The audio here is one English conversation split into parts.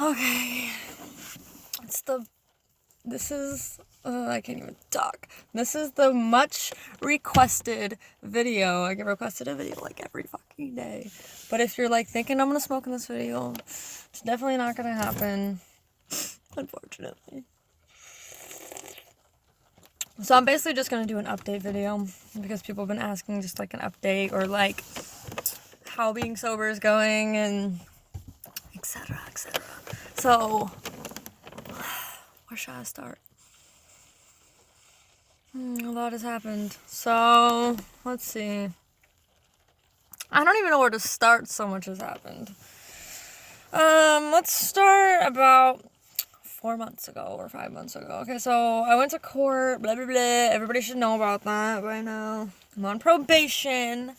Okay. I can't even talk. This is the much requested video. I get requested a video like every fucking day. But if you're like thinking I'm gonna smoke in this video, it's definitely not gonna happen. Unfortunately. So I'm basically just gonna do an update video because people have been asking just like an update or like how being sober is going and etc. etc. So where should I start? A lot has happened. So let's see. I don't even know where to start. So much has happened. Let's start about 4 months ago or 5 months ago. Okay, so I went to court, blah, blah, blah. Everybody should know about that by now. I'm on probation.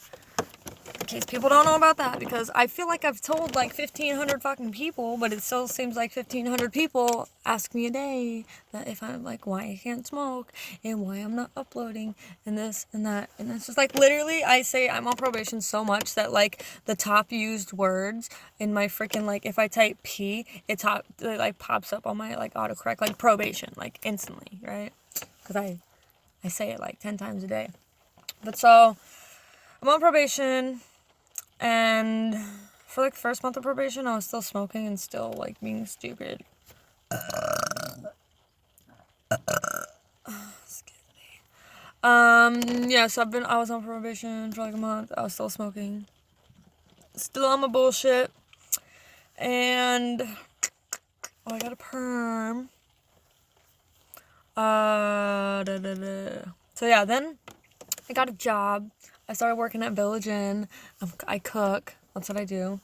In case people don't know about that, because I feel like I've told like 1,500 fucking people, but it still seems like 1,500 people ask me a day that if I'm like, why I can't smoke and why I'm not uploading and this and that. And it's just like literally I say I'm on probation so much that like the top used words in my freaking like if I type P, it like pops up on my like autocorrect like probation like instantly, right? Because I say it like 10 times a day. But so I'm on probation. And for like the first month of probation, I was still smoking and still like being stupid. Excuse me. Yeah, so I was on probation for like a month. I was still smoking. Still on my bullshit. And I got a perm. So yeah, then I got a job. I started working at Village Inn. I cook. That's what I do.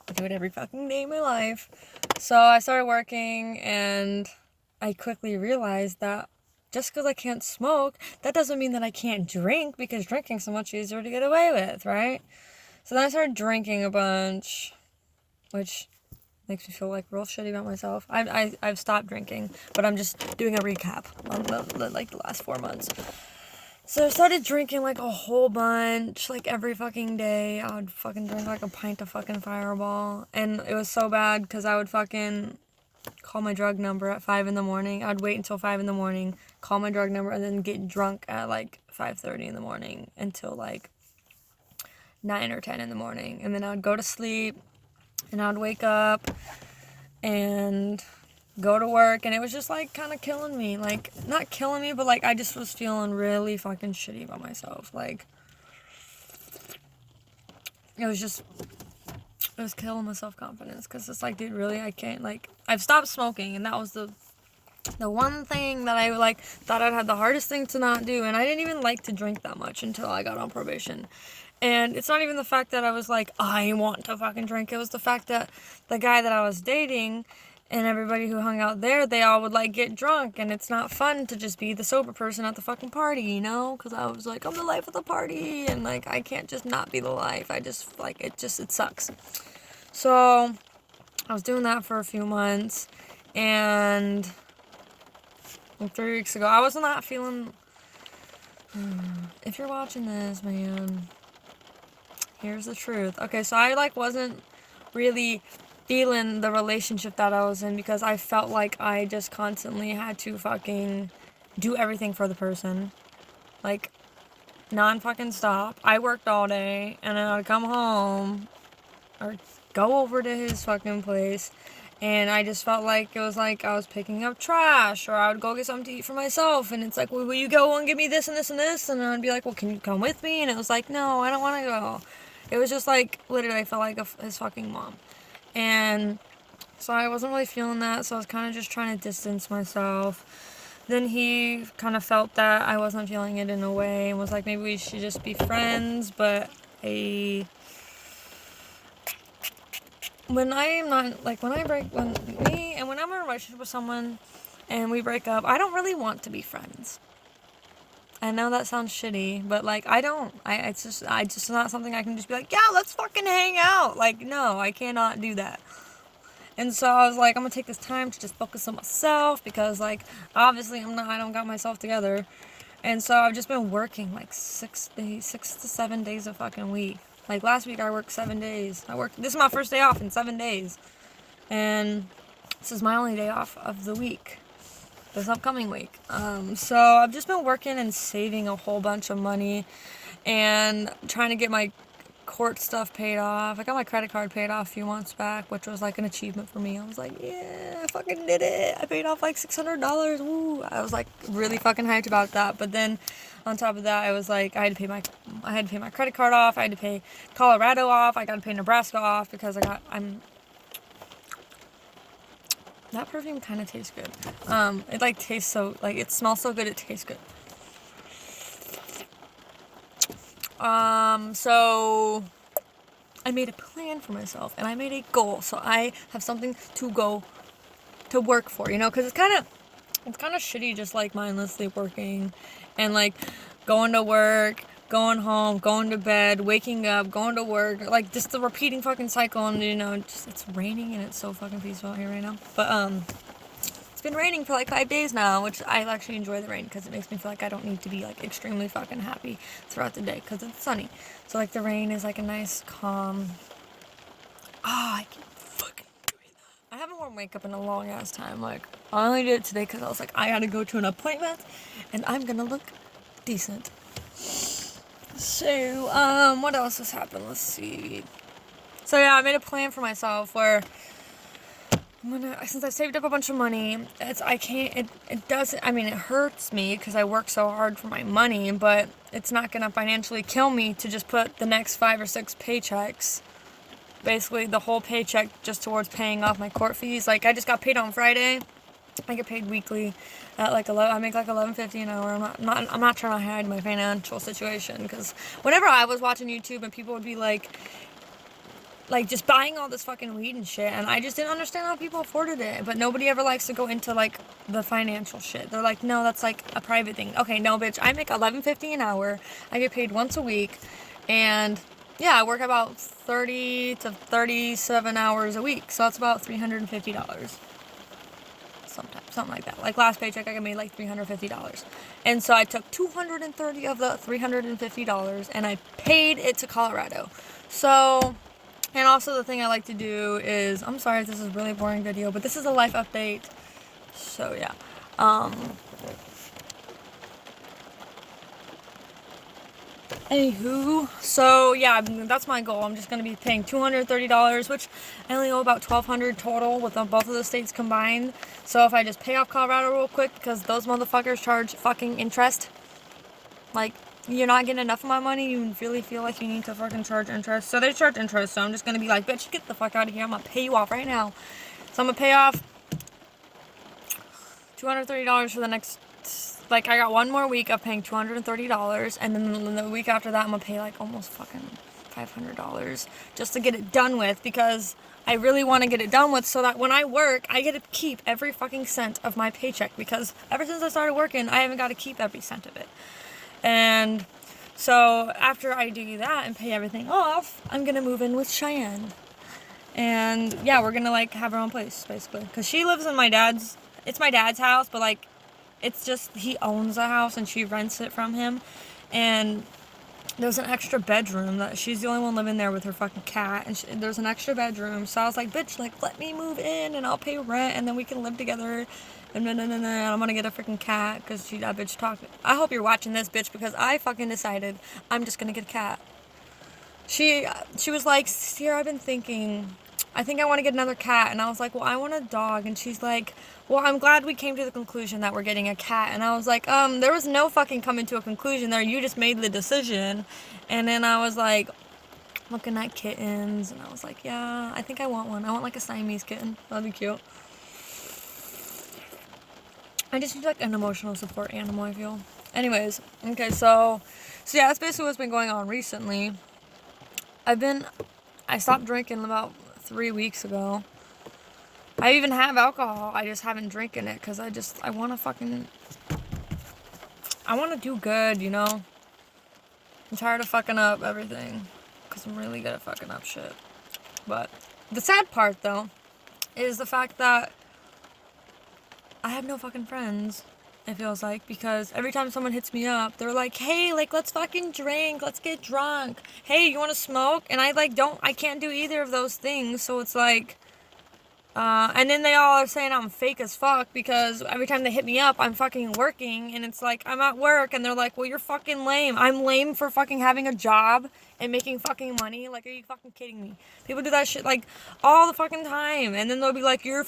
I do it every fucking day of my life. So I started working and I quickly realized that just because I can't smoke, that doesn't mean that I can't drink because drinking's so much easier to get away with, right? So then I started drinking a bunch, which makes me feel like real shitty about myself. I've stopped drinking, but I'm just doing a recap on the last 4 months. So I started drinking like a whole bunch, like every fucking day. I would fucking drink like a pint of fucking Fireball. And it was so bad because I would fucking call my drug number at 5 in the morning. I'd wait until 5 in the morning, call my drug number, and then get drunk at like 5:30 in the morning until like 9 or 10 in the morning. And then I would go to sleep and I would wake up and go to work, and it was just like kind of killing me. Like, not killing me, but like I just was feeling really fucking shitty about myself. Like, it was killing my self-confidence because it's like, dude, really, I can't, like, I've stopped smoking, and that was the one thing that I like thought I'd had the hardest thing to not do. And I didn't even like to drink that much until I got on probation. And it's not even the fact that I was like, I want to fucking drink. It was the fact that the guy that I was dating and everybody who hung out there, they all would like get drunk, and it's not fun to just be the sober person at the fucking party, you know? Because I was like, I'm the life of the party, and like I can't just not be the life. I just like it sucks. So I was doing that for a few months, and like 3 weeks ago, I was not feeling. If you're watching this, man, here's the truth. Okay, so I like wasn't really feeling the relationship that I was in because I felt like I just constantly had to fucking do everything for the person. Like, non-fucking stop. I worked all day, and then I'd come home or go over to his fucking place, and I just felt like it was like I was picking up trash, or I would go get something to eat for myself, and it's like, well, will you go and get me this and this and this? And I'd be like, well, can you come with me? And it was like, no, I don't want to go. It was just like, literally, I felt like his fucking mom. And so I wasn't really feeling that, so I was kind of just trying to distance myself. Then he kind of felt that I wasn't feeling it in a way and was like, maybe we should just be friends. But when I'm in a relationship with someone and we break up, I don't really want to be friends. I know that sounds shitty, but like I don't. It's just not something I can just be like, yeah, let's fucking hang out. Like, no, I cannot do that. And so I was like, I'm gonna take this time to just focus on myself because like obviously I don't got myself together. And so I've just been working like 6 to 7 days a fucking week. Like last week I worked 7 days. This is my first day off in 7 days. And This is my only day off of the week, this upcoming week. So I've just been working and saving a whole bunch of money and trying to get my court stuff paid off. I got my credit card paid off a few months back, which was like an achievement for me. I was like, yeah, I fucking did it. I paid off like $600. Woo. I was like really fucking hyped about that. But then on top of that, I was like, I had to pay my credit card off. I had to pay Colorado off. I got to pay Nebraska off because that perfume kind of tastes good. It like tastes so, like it smells so good, it tastes good. So I made a plan for myself and I made a goal. So I have something to go to work for, you know, because it's kind of shitty just like mindlessly working and like going to work, going home, going to bed, waking up, going to work, like just the repeating fucking cycle. And you know, just it's raining and it's so fucking peaceful out here right now. But it's been raining for like 5 days now, which I actually enjoy the rain because it makes me feel like I don't need to be like extremely fucking happy throughout the day because it's sunny. So like the rain is like a nice calm. I can fucking do that. I haven't worn makeup in a long ass time. Like I only did it today because I was like I gotta go to an appointment and I'm gonna look decent. So what else has happened? Let's see. So yeah, I made a plan for myself where since I saved up a bunch of money, it hurts me because I work so hard for my money, but it's not going to financially kill me to just put the next 5 or 6 paychecks, basically the whole paycheck just towards paying off my court fees. Like I just got paid on Friday. I get paid weekly at like I make like $11.50 an hour. I'm not trying to hide my financial situation because whenever I was watching YouTube and people would be like just buying all this fucking weed and shit, and I just didn't understand how people afforded it. But nobody ever likes to go into like the financial shit. They're like, no, that's like a private thing. Okay, no, bitch, I make $11.50 an hour. I get paid once a week, and yeah, I work about 30 to 37 hours a week, so that's about $350. Something like that. Like last paycheck, I made like $350, and so I took $230 of the $350, and I paid it to Colorado. So. And also the thing I like to do is, I'm sorry if this is a really boring video, but this is a life update. So yeah. Anywho, so yeah, that's my goal. I'm just going to be paying $230, which I only owe about $1,200 total with both of the states combined. So if I just pay off Colorado real quick, because those motherfuckers charge fucking interest, like, you're not getting enough of my money, you really feel like you need to fucking charge interest. So they charge interest, so I'm just going to be like, bitch, get the fuck out of here. I'm going to pay you off right now. So I'm going to pay off $230 for the next, like, I got one more week of paying $230, and then the week after that, I'm going to pay, like, almost fucking $500 just to get it done with, because I really want to get it done with so that when I work, I get to keep every fucking cent of my paycheck, because ever since I started working, I haven't got to keep every cent of it. And so after I do that and pay everything off, I'm going to move in with Cheyenne. And yeah, we're going to like have our own place basically. Because she lives in it's my dad's house, but like it's just, he owns the house and she rents it from him. And there's an extra bedroom that she's the only one living there with her fucking cat. And there's an extra bedroom. So I was like, bitch, like let me move in and I'll pay rent and then we can live together. And I'm gonna get a freaking cat because that bitch talked. I hope you're watching this, bitch, because I fucking decided I'm just gonna get a cat. She was like, Sierra, I've been thinking, I think I want to get another cat. And I was like, well, I want a dog. And she's like, well, I'm glad we came to the conclusion that we're getting a cat. And I was like, there was no fucking coming to a conclusion there. You just made the decision. And then I was like, looking at kittens. And I was like, yeah, I think I want one. I want like a Siamese kitten. That'd be cute. I just need like an emotional support animal, I feel. Anyways, okay, so yeah, that's basically what's been going on recently. I stopped drinking about 3 weeks ago. I even have alcohol, I just haven't drinking it because I want to do good, you know? I'm tired of fucking up everything because I'm really good at fucking up shit. But the sad part, though, is the fact that I have no fucking friends, it feels like, because every time someone hits me up, they're like, hey, like, let's fucking drink, let's get drunk, hey, you want to smoke? And I can't do either of those things, so it's like, And then they all are saying I'm fake as fuck because every time they hit me up, I'm fucking working. And it's like, I'm at work. And they're like, well, you're fucking lame. I'm lame for fucking having a job and making fucking money. Like, are you fucking kidding me? People do that shit, like, all the fucking time. And then they'll be like, you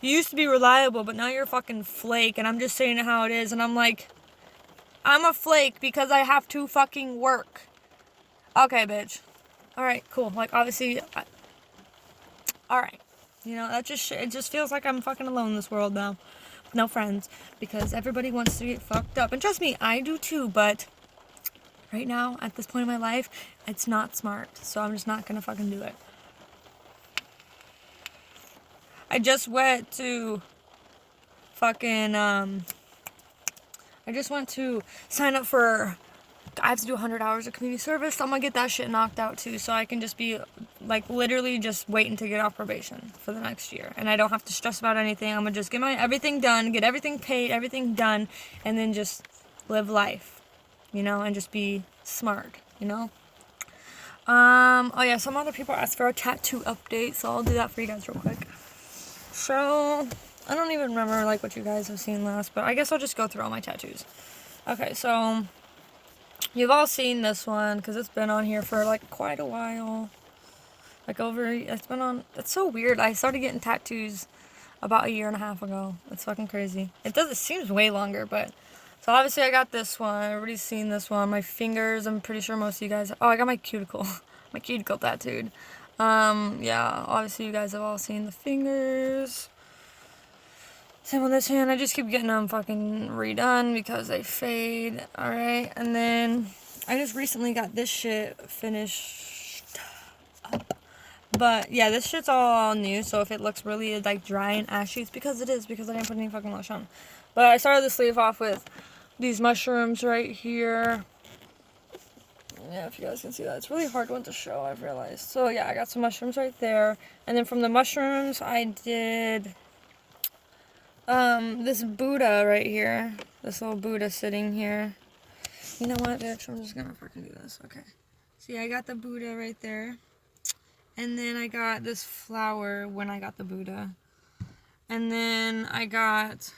used to be reliable, but now you're a fucking flake. And I'm just saying it how it is. And I'm like, I'm a flake because I have to fucking work. Okay, bitch. Alright, cool. Like, obviously, alright. You know, it just feels like I'm fucking alone in this world now. No friends. Because everybody wants to get fucked up. And trust me, I do too, but right now, at this point in my life, it's not smart. So I'm just not gonna fucking do it. I just went to fucking, I just went to sign up for, I have to do 100 hours of community service, so I'm gonna get that shit knocked out too, so I can just be, like, literally just waiting to get off probation for the next year, and I don't have to stress about anything. I'm gonna just get my everything done, get everything paid, everything done, and then just live life, you know, and just be smart, you know? Oh yeah, some other people asked for a tattoo update, so I'll do that for you guys real quick. So, I don't even remember, like, what you guys have seen last, but I guess I'll just go through all my tattoos. Okay, so you've all seen this one because it's been on here for like quite a while. It's so weird. I started getting tattoos about a year and a half ago. It's fucking crazy. It seems way longer, but. So obviously I got this one. Everybody's seen this one. My fingers, I'm pretty sure most of you guys. Oh, I got my cuticle. My cuticle tattooed. Yeah, obviously you guys have all seen the fingers. Same on this hand. I just keep getting them fucking redone because they fade. Alright, and then I just recently got this shit finished up. But yeah, this shit's all new, so if it looks really like dry and ashy, it's because it is, because I didn't put any fucking lotion on. But I started the sleeve off with these mushrooms right here. Yeah, if you guys can see that. It's really hard one to show, I've realized. So yeah, I got some mushrooms right there. And then from the mushrooms, I did this Buddha right here. This little Buddha sitting here. You know what, bitch? I'm just gonna fucking do this. Okay. See, I got the Buddha right there. And then I got this flower when I got the Buddha. And then I got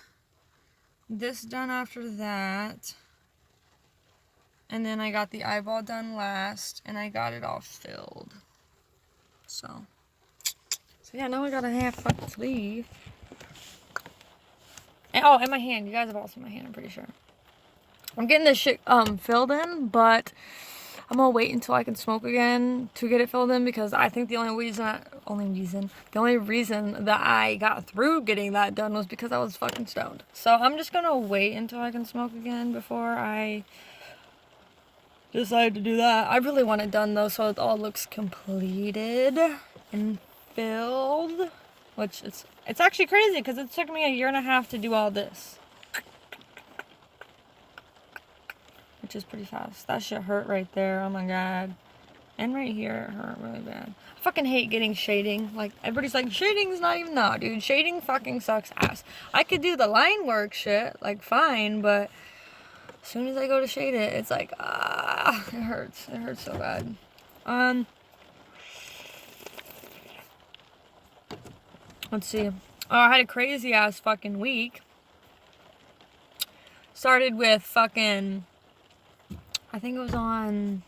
this done after that. And then I got the eyeball done last. And I got it all filled. So yeah, now I got a half fucking sleeve. And, oh, and my hand. You guys have all seen my hand, I'm pretty sure. I'm getting this shit filled in, but I'm gonna wait until I can smoke again to get it filled in, because I think the only reason that I got through getting that done was because I was fucking stoned. So I'm just gonna wait until I can smoke again before I decide to do that. I really want it done though, so it all looks completed and filled, which it's actually crazy because it took me a year and a half to do all this. Which is pretty fast. That shit hurt right there. Oh my god. And right here, it hurt really bad. I fucking hate getting shading. Like, everybody's like, shading's not even, no, dude. Shading fucking sucks ass. I could do the line work shit, like, fine, but as soon as I go to shade it, it's like, it hurts. It hurts so bad. Let's see. Oh, I had a crazy ass fucking week. Started with fucking, I think it was on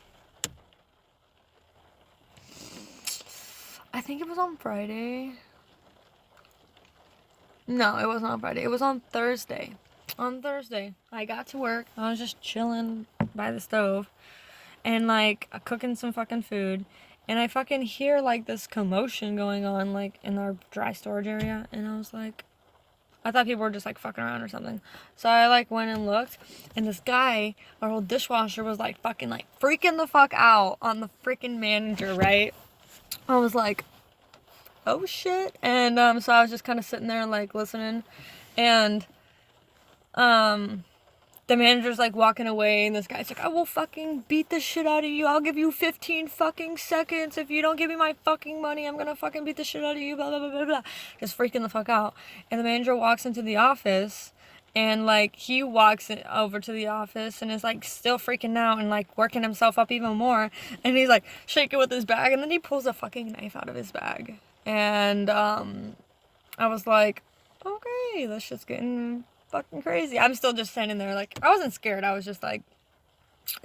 Friday. No, it wasn't on Friday. It was on Thursday. On Thursday, I got to work. I was just chilling by the stove and, like, cooking some fucking food. And I fucking hear, like, this commotion going on, like, in our dry storage area. And I was like, I thought people were just, like, fucking around or something. So I, like, went and looked. And this guy, our old dishwasher, was, like, fucking, like, freaking the fuck out on the freaking manager, right? I was like, oh, shit. And, so I was just kind of sitting there, like, listening. And, the manager's, like, walking away, and this guy's like, I will fucking beat the shit out of you. I'll give you 15 fucking seconds. If you don't give me my fucking money, I'm gonna fucking beat the shit out of you, blah, blah, blah, blah, blah. Just freaking the fuck out. And the manager walks into the office, and, like, he walks over to the office and is, like, still freaking out and, like, working himself up even more. And he's, like, shaking with his bag, and then he pulls a fucking knife out of his bag. And, I was like, okay, this shit's getting fucking crazy. I'm still just standing there, like, I wasn't scared. I was just like,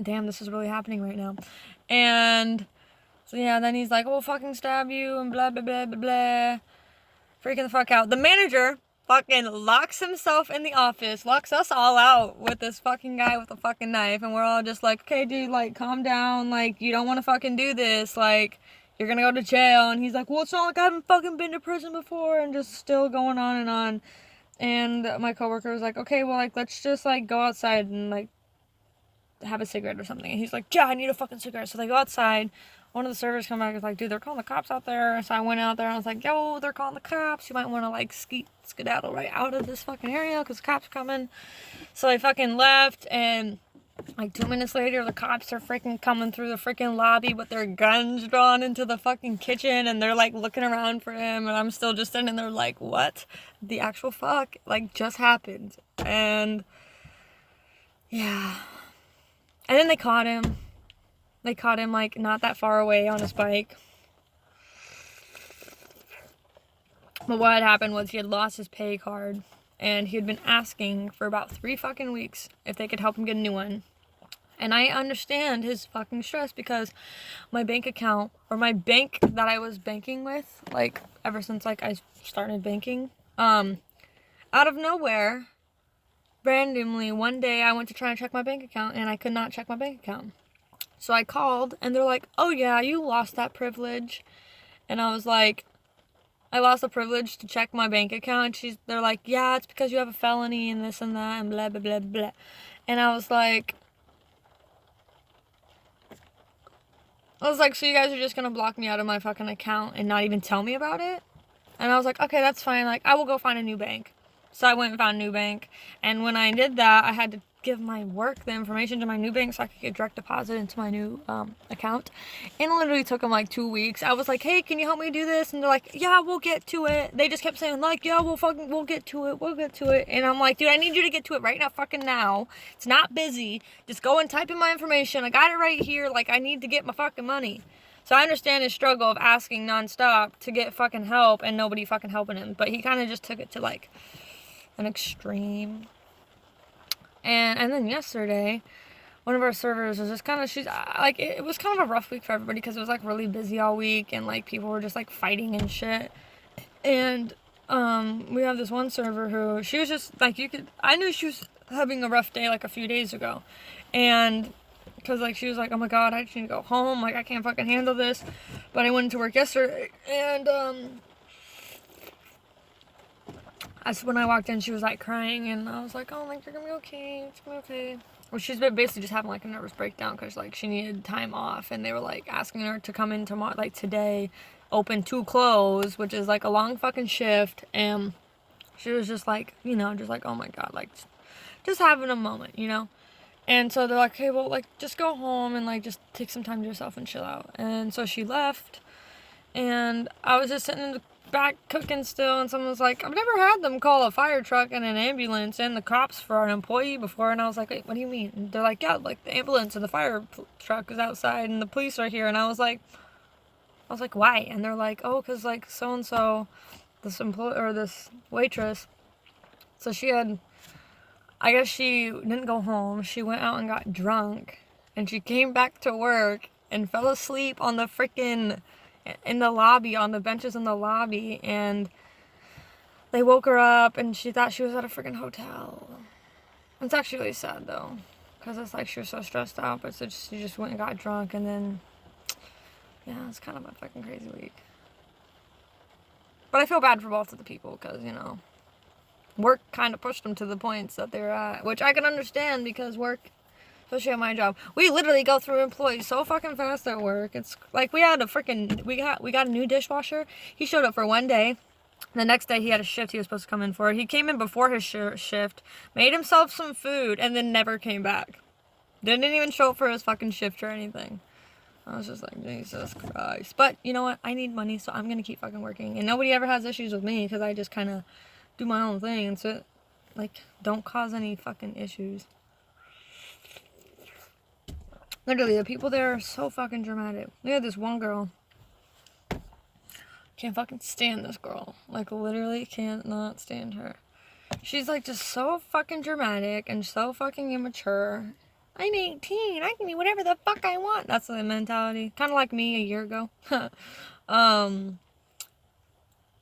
damn, this is really happening right now. And so yeah, then he's like, we'll fucking stab you and blah, blah, blah, blah, blah. Freaking the fuck out. The manager fucking locks himself in the office, locks us all out with this fucking guy with a fucking knife, and we're all just like, okay, dude, like, calm down, like, you don't want to fucking do this, like, you're gonna go to jail. And he's like, well, it's not like I haven't fucking been to prison before, and just still going on and on. And my coworker was like, okay, well, like, let's just, like, go outside and, like, have a cigarette or something. And he's like, yeah, I need a fucking cigarette. So they go outside. One of the servers come back and is like, dude, they're calling the cops out there. So I went out there and I was like, yo, they're calling the cops. You might want to, like, skedaddle right out of this fucking area because the cops are coming. So I fucking left, and like 2 minutes later, the cops are freaking coming through the freaking lobby with their guns drawn into the fucking kitchen, and they're like looking around for him, and I'm still just sitting there like, what the actual fuck, like, just happened? And yeah. And then they caught him. They caught him, like, not that far away on his bike. But what had happened was he had lost his pay card, and he had been asking for about 3 fucking weeks if they could help him get a new one. And I understand his fucking stress because my bank account, or my bank that I was banking with, like, ever since, like, I started banking, out of nowhere, randomly, one day I went to try and check my bank account, and I could not check my bank account. So I called, and they're like, oh yeah, you lost that privilege. And I was like, I lost the privilege to check my bank account. They're like, yeah, it's because you have a felony and this and that and blah, blah, blah, blah. And I was like, so you guys are just gonna block me out of my fucking account and not even tell me about it? And I was like, okay, that's fine. Like, I will go find a new bank. So I went and found a new bank. And when I did that, I had to give my work the information to my new bank so I could get direct deposit into my new account. And it literally took them like 2 weeks. I was like, hey, can you help me do this? And they're like, yeah, we'll get to it. They just kept saying, like, yeah, we'll get to it. And I'm like, dude, I need you to get to it right now, fucking now. It's not busy. Just go and type in my information. I got it right here. Like, I need to get my fucking money. So I understand his struggle of asking nonstop to get fucking help and nobody fucking helping him. But he kind of just took it to, like, an extreme. And then yesterday, one of our servers was just kind of, it was kind of a rough week for everybody because it was, like, really busy all week, and, like, people were just, like, fighting and shit. And we have this one server who, she was just, like, I knew she was having a rough day, like, a few days ago. And because, like, she was like, oh my god, I just need to go home, like, I can't fucking handle this. But I went into work yesterday, and when I walked in, she was, like, crying, and I was like, oh, like, you're gonna be okay, it's gonna be okay. Well, she's basically just having, like, a nervous breakdown because, like, she needed time off, and they were, like, asking her to come in tomorrow, like, today, open to close, which is, like, a long fucking shift, and she was just, like, you know, just like, oh my god, like, just having a moment, you know? And so they're like, okay, well, like, just go home and, like, just take some time to yourself and chill out. And so she left, and I was just sitting in the back cooking still, and someone was like, I've never had them call a fire truck and an ambulance and the cops for an employee before. And I was like, wait, what do you mean? And they're like, yeah, like, the ambulance and the fire truck is outside and the police are here. And I was like, why? And they're like, oh, because, like, so-and-so, this waitress, so I guess she didn't go home. She went out and got drunk, and she came back to work and fell asleep on the freaking, in the lobby, on the benches in the lobby, and they woke her up, and she thought she was at a freaking hotel. It's actually really sad, though, because it's like she was so stressed out, but she just went and got drunk, and then, yeah, it's kind of a fucking crazy week. But I feel bad for both of the people, because, you know, work kind of pushed them to the points that they're at, which I can understand because work, especially at my job, we literally go through employees so fucking fast at work. It's like we got a new dishwasher. He showed up for one day. The next day he had a shift he was supposed to come in for. He came in before his shift, made himself some food, and then never came back. Didn't even show up for his fucking shift or anything. I was just like, Jesus Christ. But you know what? I need money, so I'm gonna keep fucking working. And nobody ever has issues with me because I just kind of do my own thing, and so, like, don't cause any fucking issues. Literally, the people there are so fucking dramatic. We had this one girl, Can't fucking stand this girl. Like, literally cannot stand her. She's, like, just so fucking dramatic and so fucking immature. I'm 18. I can do whatever the fuck I want. That's the mentality. Kind of like me a year ago.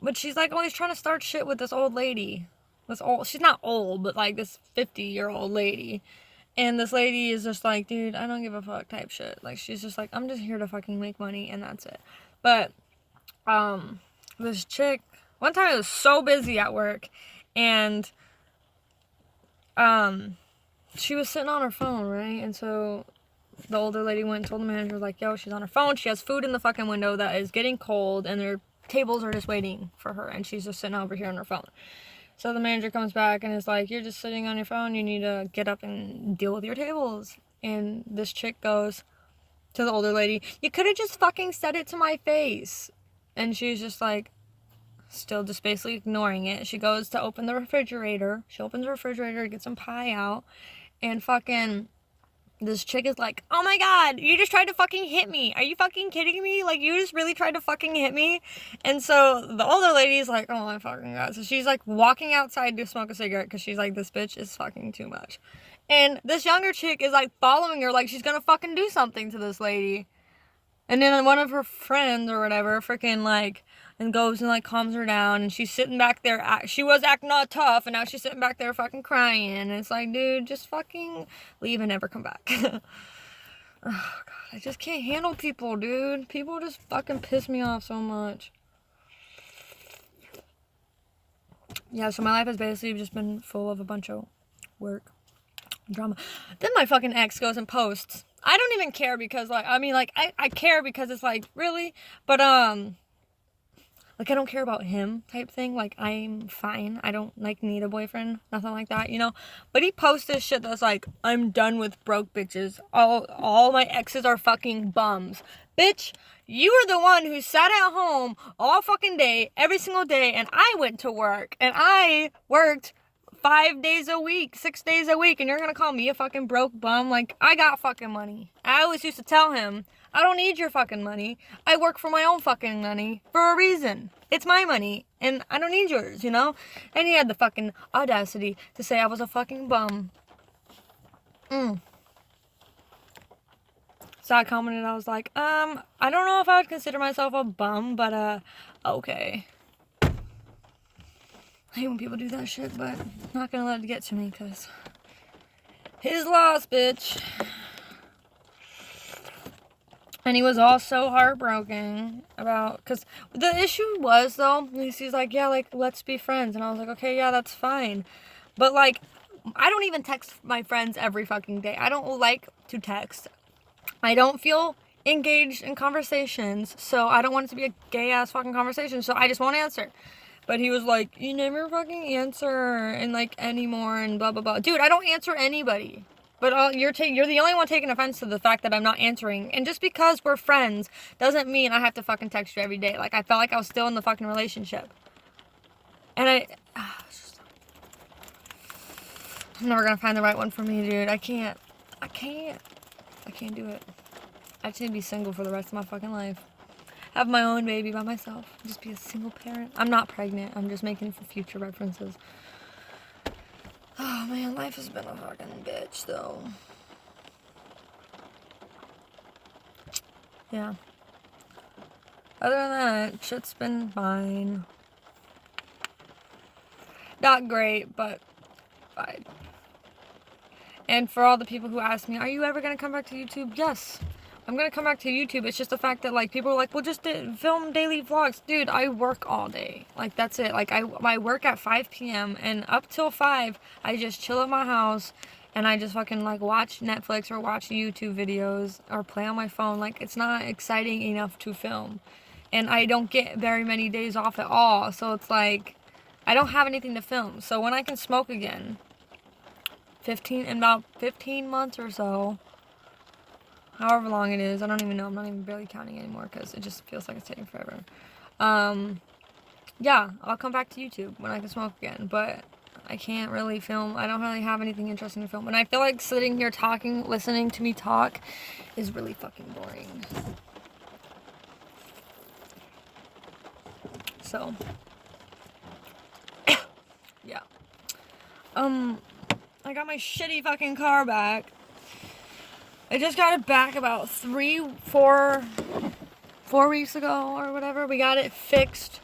But she's, like, always trying to start shit with this old lady. She's not old, but, like, this 50-year-old lady. And this lady is just like, dude, I don't give a fuck type shit. Like, she's just like, I'm just here to fucking make money, and that's it. But, this chick, one time I was so busy at work, and, she was sitting on her phone, right? And so the older lady went and told the manager, like, yo, she's on her phone. She has food in the fucking window that is getting cold, and their tables are just waiting for her, and she's just sitting over here on her phone. So the manager comes back and is like, you're just sitting on your phone. You need to get up and deal with your tables. And this chick goes to the older lady, you could have just fucking said it to my face. And she's just like, still just basically ignoring it. She goes to open the refrigerator. She opens the refrigerator to get some pie out. And fucking, this chick is like, oh my god, you just tried to fucking hit me. Are you fucking kidding me? Like, you just really tried to fucking hit me? And so the older lady's like, oh my fucking god. So she's like walking outside to smoke a cigarette because she's like, this bitch is fucking too much. And this younger chick is like following her like she's gonna fucking do something to this lady. And then one of her friends or whatever freaking like, and goes and like calms her down, and she's sitting back there, she was acting all tough, and now she's sitting back there fucking crying, and it's like, dude, just fucking leave and never come back. Oh god, I just can't handle people, dude. People just fucking piss me off so much. Yeah, so my life has basically just been full of a bunch of work, drama. Then my fucking ex goes and posts. I don't even care because, like, I mean, like, I care because it's like, really? But, like, I don't care about him type thing. Like, I'm fine. I don't, like, need a boyfriend. Nothing like that, you know? But he posts this shit that's like, I'm done with broke bitches. All my exes are fucking bums. Bitch, you were the one who sat at home all fucking day, every single day, and I went to work. And I worked 5 days a week, 6 days a week, and you're gonna call me a fucking broke bum? Like, I got fucking money. I always used to tell him, I don't need your fucking money. I work for my own fucking money for a reason. It's my money, and I don't need yours, you know? And he had the fucking audacity to say I was a fucking bum. So I commented, I was like, I don't know if I would consider myself a bum, but, okay. I hate when people do that shit, but I'm not gonna let it get to me, because his loss, bitch. And he was all so heartbroken about, because the issue was, though, he's like, yeah, like, let's be friends. And I was like, okay, yeah, that's fine. But, like, I don't even text my friends every fucking day. I don't like to text. I don't feel engaged in conversations, so I don't want it to be a gay-ass fucking conversation, so I just won't answer. But he was like, you never fucking answer, and, like, anymore, and blah, blah, blah. Dude, I don't answer anybody. But you're the only one taking offense to the fact that I'm not answering. And just because we're friends doesn't mean I have to fucking text you every day. Like, I felt like I was still in the fucking relationship. And I'm never gonna find the right one for me, dude. I can't do it. I just need to be single for the rest of my fucking life. Have my own baby by myself. Just be a single parent. I'm not pregnant. I'm just making it for future references. Oh man, life has been a fucking bitch, though. Yeah. Other than that, shit's been fine. Not great, but fine. And for all the people who ask me, are you ever gonna come back to YouTube? Yes. I'm gonna come back to YouTube. It's just the fact that, like, people are like, well, just film daily vlogs. Dude, I work all day. Like, that's it. Like, I work at 5 p.m. and up till 5, I just chill at my house and I just fucking, like, watch Netflix or watch YouTube videos or play on my phone. Like, it's not exciting enough to film. And I don't get very many days off at all. So it's like, I don't have anything to film. So when I can smoke again, in about 15 months or so, however long it is, I don't even know, I'm not even barely counting anymore because it just feels like it's taking forever. Yeah, I'll come back to YouTube when I can smoke again, but I can't really film. I don't really have anything interesting to film, and I feel like sitting here talking, listening to me talk is really fucking boring. So, yeah. I got my shitty fucking car back. I just got it back about 4 weeks ago or whatever. We got it fixed.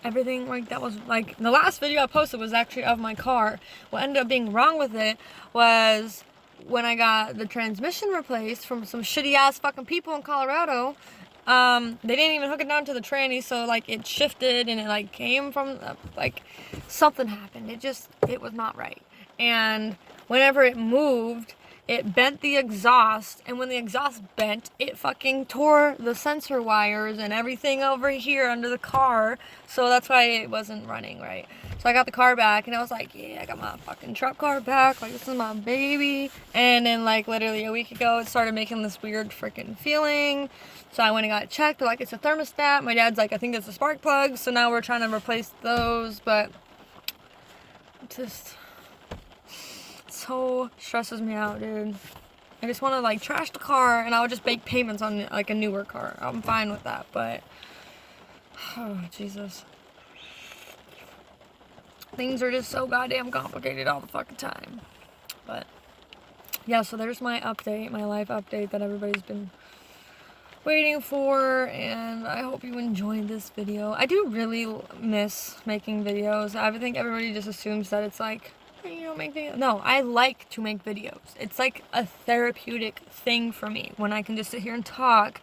Everything like that was like the last video I posted was actually of my car. What ended up being wrong with it was when I got the transmission replaced from some shitty ass fucking people in Colorado. They didn't even hook it down to the tranny, so like it shifted and it like came from like something happened. It was not right. And whenever it moved, it bent the exhaust, and when the exhaust bent, it fucking tore the sensor wires and everything over here under the car. So that's why it wasn't running right. So I got the car back, and I was like, yeah, I got my fucking truck car back. Like, this is my baby. And then, like, literally a week ago, it started making this weird freaking feeling. So I went and got it checked. They're like, it's a thermostat. My dad's like, I think it's a spark plug. So now we're trying to replace those, but just so stresses me out, dude. I just want to like trash the car, and I would just make payments on like a newer car. I'm fine with that, but oh Jesus, things are just so goddamn complicated all the fucking time. But yeah, so there's my update, my life update that everybody's been waiting for, and I hope you enjoyed this video. I do really miss making videos. I think everybody just assumes that it's like, hey, you don't make videos. No, I like to make videos. It's like a therapeutic thing for me when I can just sit here and talk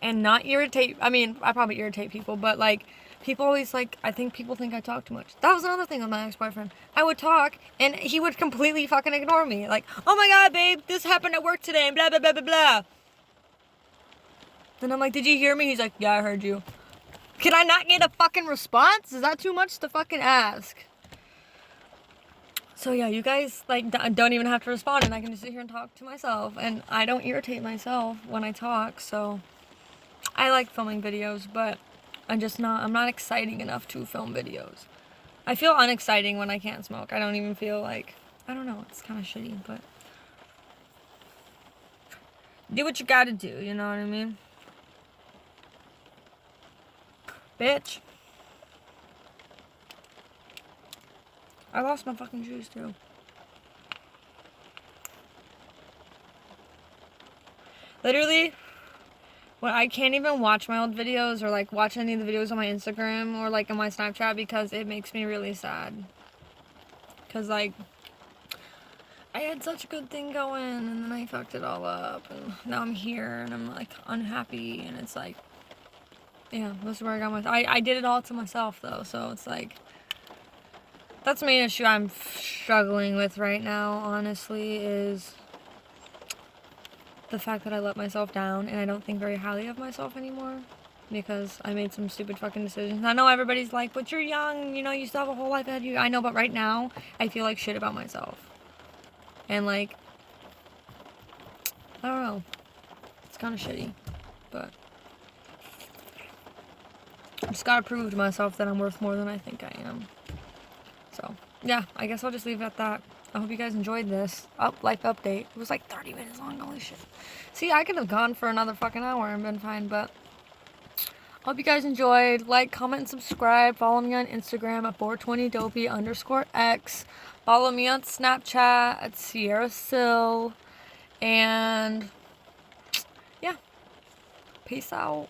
and not irritate. I mean, I probably irritate people, but like people always like, I think people think I talk too much. That was another thing with my ex-boyfriend. I would talk and he would completely fucking ignore me. Like, oh my god, babe, this happened at work today and blah blah blah blah blah. And I'm like, did you hear me? He's like, yeah, I heard you. Can I not get a fucking response? Is that too much to fucking ask? So yeah, you guys like don't even have to respond, and I can just sit here and talk to myself, and I don't irritate myself when I talk. So I like filming videos, but I'm not exciting enough to film videos. I feel unexciting when I can't smoke. I don't even feel like, I don't know, it's kind of shitty, but do what you gotta do, you know what I mean? Bitch. I lost my fucking shoes too. Literally, when I can't even watch my old videos or like watch any of the videos on my Instagram or like on my Snapchat because it makes me really sad. Cause like, I had such a good thing going and then I fucked it all up and now I'm here and I'm like unhappy and it's like, yeah, this is where I got I did it all to myself though, so it's like, that's the main issue I'm struggling with right now, honestly, is the fact that I let myself down and I don't think very highly of myself anymore because I made some stupid fucking decisions. I know everybody's like, but you're young, you know, you still have a whole life ahead of you. I know, but right now, I feel like shit about myself. And like, I don't know. It's kind of shitty, but I just gotta prove to myself that I'm worth more than I think I am. So, yeah, I guess I'll just leave it at that. I hope you guys enjoyed this life update. It was like 30 minutes long, holy shit. See, I could have gone for another fucking hour and been fine, but hope you guys enjoyed. Like, comment, and subscribe. Follow me on Instagram at 420dopey_x. Follow me on Snapchat at Sierra Sill. And, yeah, peace out.